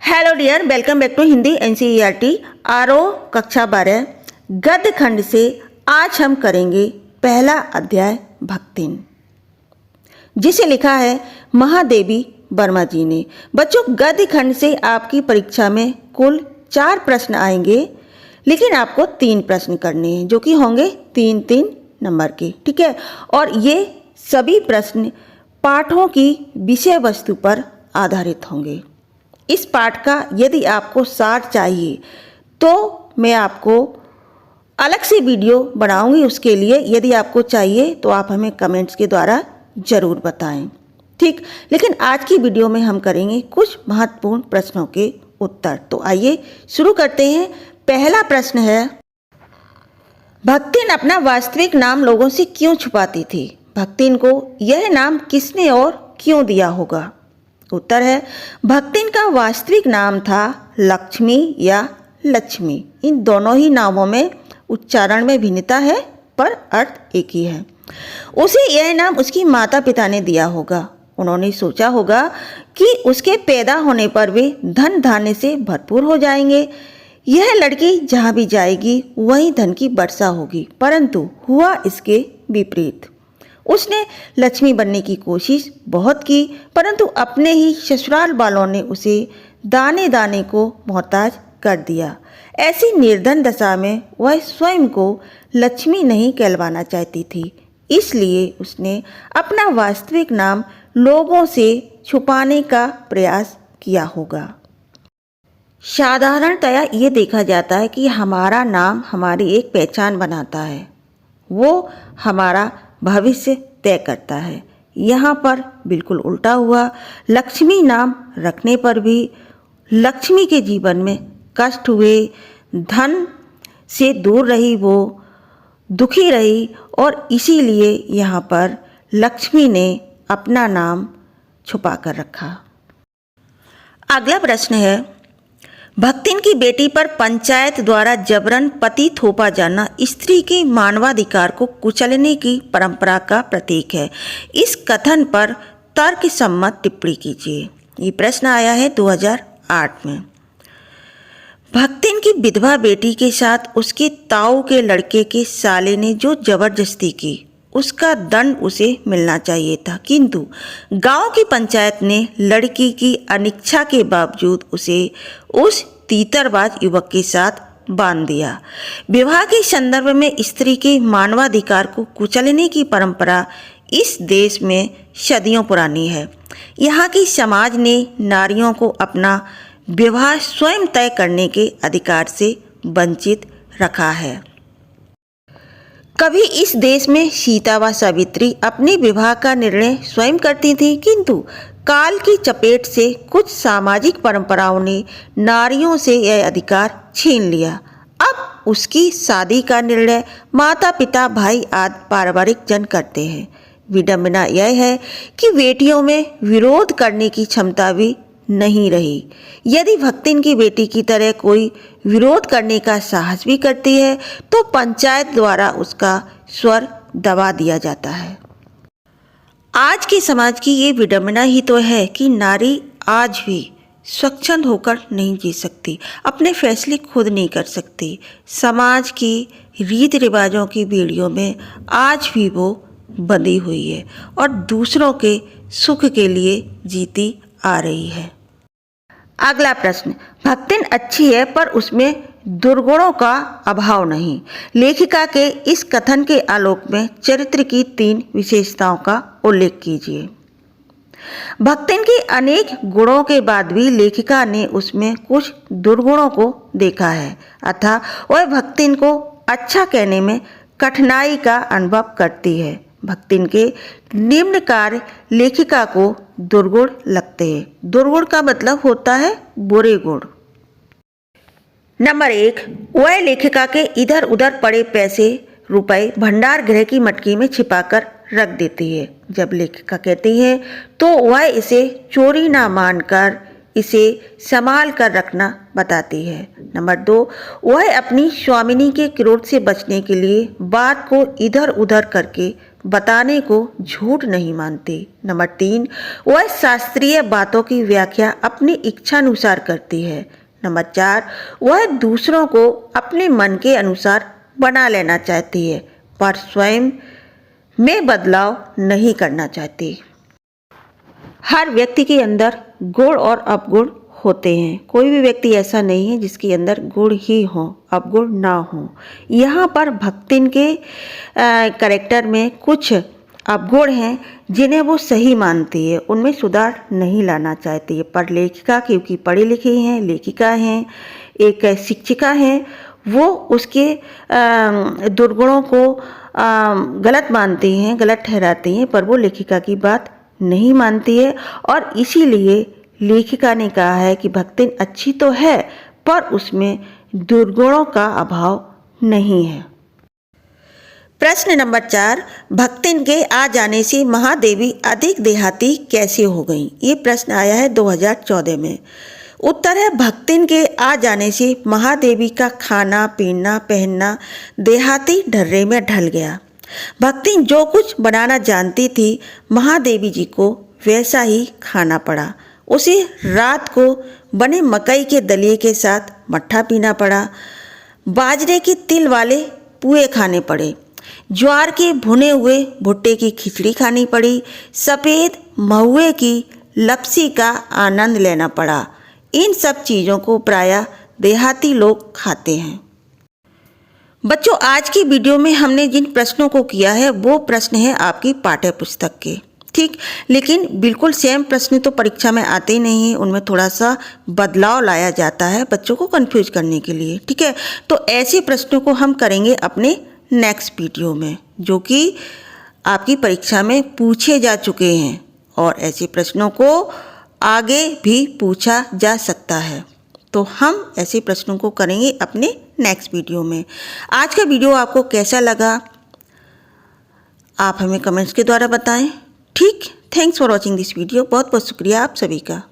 Hello dear, welcome back to Hindi NCERT RO कक्षा 12 गद्य खंड से। आज हम करेंगे पहला अध्याय भक्तिन, जिसे लिखा है महादेवी वर्मा जी ने। बच्चों, गद्य खंड से आपकी परीक्षा में कुल 4 प्रश्न आएंगे, लेकिन आपको 3 प्रश्न करने हैं जो कि होंगे 3-3 नंबर के, ठीक है। और ये सभी प्रश्न पाठों की विषय वस्तु पर आधारित होंगे। इस पाठ का यदि आपको सार चाहिए तो मैं आपको अलग से वीडियो बनाऊंगी उसके लिए। यदि आपको चाहिए तो आप हमें कमेंट्स के द्वारा ज़रूर बताएं, ठीक। लेकिन आज की वीडियो में हम करेंगे कुछ महत्वपूर्ण प्रश्नों के उत्तर। तो आइए शुरू करते हैं। पहला प्रश्न है, भक्तिन अपना वास्तविक नाम लोगों से क्यों छुपाती थी? भक्तिन को यह नाम किसने और क्यों दिया होगा? उत्तर है, भक्तिन का वास्तविक नाम था लक्ष्मी या लक्ष्मी। इन दोनों ही नामों में उच्चारण में भिन्नता है पर अर्थ एक ही है। उसे यह नाम उसकी माता पिता ने दिया होगा। उन्होंने सोचा होगा कि उसके पैदा होने पर वे धन धान्य से भरपूर हो जाएंगे। यह लड़की जहाँ भी जाएगी वहीं धन की वर्षा होगी, परंतु हुआ इसके विपरीत। उसने लक्ष्मी बनने की कोशिश बहुत की, परंतु अपने ही ससुराल वालों ने उसे दाने दाने को मोहताज कर दिया। ऐसी निर्धन दशा में वह स्वयं को लक्ष्मी नहीं कहलवाना चाहती थी, इसलिए उसने अपना वास्तविक नाम लोगों से छुपाने का प्रयास किया होगा। साधारणतया ये देखा जाता है कि हमारा नाम हमारी एक पहचान बनाता है, वो हमारा भविष्य तय करता है। यहाँ पर बिल्कुल उल्टा हुआ। लक्ष्मी नाम रखने पर भी लक्ष्मी के जीवन में कष्ट हुए, धन से दूर रही, वो दुखी रही और इसीलिए यहाँ पर लक्ष्मी ने अपना नाम छुपा कर रखा। अगला प्रश्न है, भक्तिन की बेटी पर पंचायत द्वारा जबरन पति थोपा जाना स्त्री के मानवाधिकार को कुचलने की परंपरा का प्रतीक है। इस कथन पर तर्क सम्मत टिप्पणी कीजिए। ये प्रश्न आया है 2008 में। भक्तिन की विधवा बेटी के साथ उसके ताऊ के लड़के के साले ने जो जबरदस्ती की, उसका दंड उसे मिलना चाहिए था, किंतु गांव की पंचायत ने लड़की की अनिच्छा के बावजूद उसे उस तीतरबाज युवक के साथ बांध दिया। विवाह के संदर्भ में स्त्री के मानवाधिकार को कुचलने की परंपरा इस देश में सदियों पुरानी है। यहाँ की समाज ने नारियों को अपना विवाह स्वयं तय करने के अधिकार से वंचित रखा है। कभी इस देश में सीता व सावित्री अपने विवाह का निर्णय स्वयं करती थीं, किंतु काल की चपेट से कुछ सामाजिक परंपराओं ने नारियों से यह अधिकार छीन लिया। अब उसकी शादी का निर्णय माता पिता भाई आदि पारिवारिक जन करते हैं। विडंबना यह है कि बेटियों में विरोध करने की क्षमता भी नहीं रही। यदि भक्तिन की बेटी की तरह कोई विरोध करने का साहस भी करती है तो पंचायत द्वारा उसका स्वर दबा दिया जाता है। आज के समाज की ये विडंबना ही तो है कि नारी आज भी स्वच्छंद होकर नहीं जी सकती, अपने फैसले खुद नहीं कर सकती। समाज की रीति रिवाजों की बेड़ियों में आज भी वो बंधी हुई है और दूसरों के सुख के लिए जीती आ रही है। अगला प्रश्न, भक्तिन अच्छी है पर उसमें दुर्गुणों का अभाव नहीं। लेखिका के इस कथन के आलोक में चरित्र की 3 विशेषताओं का उल्लेख कीजिए। भक्तिन के अनेक गुणों के बाद भी लेखिका ने उसमें कुछ दुर्गुणों को देखा है, अतः वह भक्तिन को अच्छा कहने में कठिनाई का अनुभव करती है। भक्तिन के निम्न कार्य लेखिका को दुर्गुण लगते हैं। दुर्गुण का मतलब होता है बुरे गुण। नंबर 1, वह लेखिका के इधर उधर पड़े पैसे रुपए भंडार गृह की मटकी में छिपाकर रख देती है। जब लेखिका कहती है तो वह इसे चोरी ना मानकर इसे संभाल कर रखना बताती है। नंबर 2, वह अपनी स्वामिनी के क्रोध से बचने के लिए बात को इधर उधर करके बताने को झूठ नहीं मानते। नंबर 3, वह शास्त्रीय बातों की व्याख्या अपनी इच्छानुसार करती है। नंबर 4, वह दूसरों को अपने मन के अनुसार बना लेना चाहती है पर स्वयं में बदलाव नहीं करना चाहती। हर व्यक्ति के अंदर गुण और अवगुण होते हैं। कोई भी व्यक्ति ऐसा नहीं है जिसके अंदर गुण ही हो, अवगुण ना हो। यहाँ पर भक्तिन के कैरेक्टर में कुछ अवगुण हैं जिन्हें वो सही मानती है, उनमें सुधार नहीं लाना चाहती है। पर लेखिका क्योंकि पढ़ी लिखी हैं, लेखिका हैं, एक शिक्षिका हैं, वो उसके दुर्गुणों को गलत मानती हैं, गलत ठहराती हैं, पर वो लेखिका की बात नहीं मानती है। और इसीलिए लेखिका ने कहा है कि भक्तिन अच्छी तो है पर उसमें दुर्गुणों का अभाव नहीं है। प्रश्न नंबर 4, भक्तिन के आ जाने से महादेवी अधिक देहाती कैसे हो गई? ये प्रश्न आया है 2014 में। उत्तर है, भक्तिन के आ जाने से महादेवी का खाना पीना पहनना देहाती ढर्रे में ढल गया। भक्तिन जो कुछ बनाना जानती थी महादेवी जी को वैसा ही खाना पड़ा। उसे रात को बने मकई के दलिए के साथ मट्ठा पीना पड़ा, बाजरे के तिल वाले पुए खाने पड़े, ज्वार के भुने हुए भुट्टे की खिचड़ी खानी पड़ी, सफ़ेद महुए की लपसी का आनंद लेना पड़ा। इन सब चीज़ों को प्रायः देहाती लोग खाते हैं। बच्चों, आज की वीडियो में हमने जिन प्रश्नों को किया है वो प्रश्न है आपकी पाठ्य पुस्तक के, ठीक। लेकिन बिल्कुल सेम प्रश्न तो परीक्षा में आते ही नहीं है, उनमें थोड़ा सा बदलाव लाया जाता है बच्चों को कंफ्यूज करने के लिए, ठीक है। तो ऐसे प्रश्नों को हम करेंगे अपने नेक्स्ट वीडियो में, जो कि आपकी परीक्षा में पूछे जा चुके हैं और ऐसे प्रश्नों को आगे भी पूछा जा सकता है। तो हम ऐसे प्रश्नों को करेंगे अपने नेक्स्ट वीडियो में। आज का वीडियो आपको कैसा लगा आप हमें कमेंट्स के द्वारा बताएं, ठीक। Thanks for watching this video. बहुत बहुत शुक्रिया आप सभी का।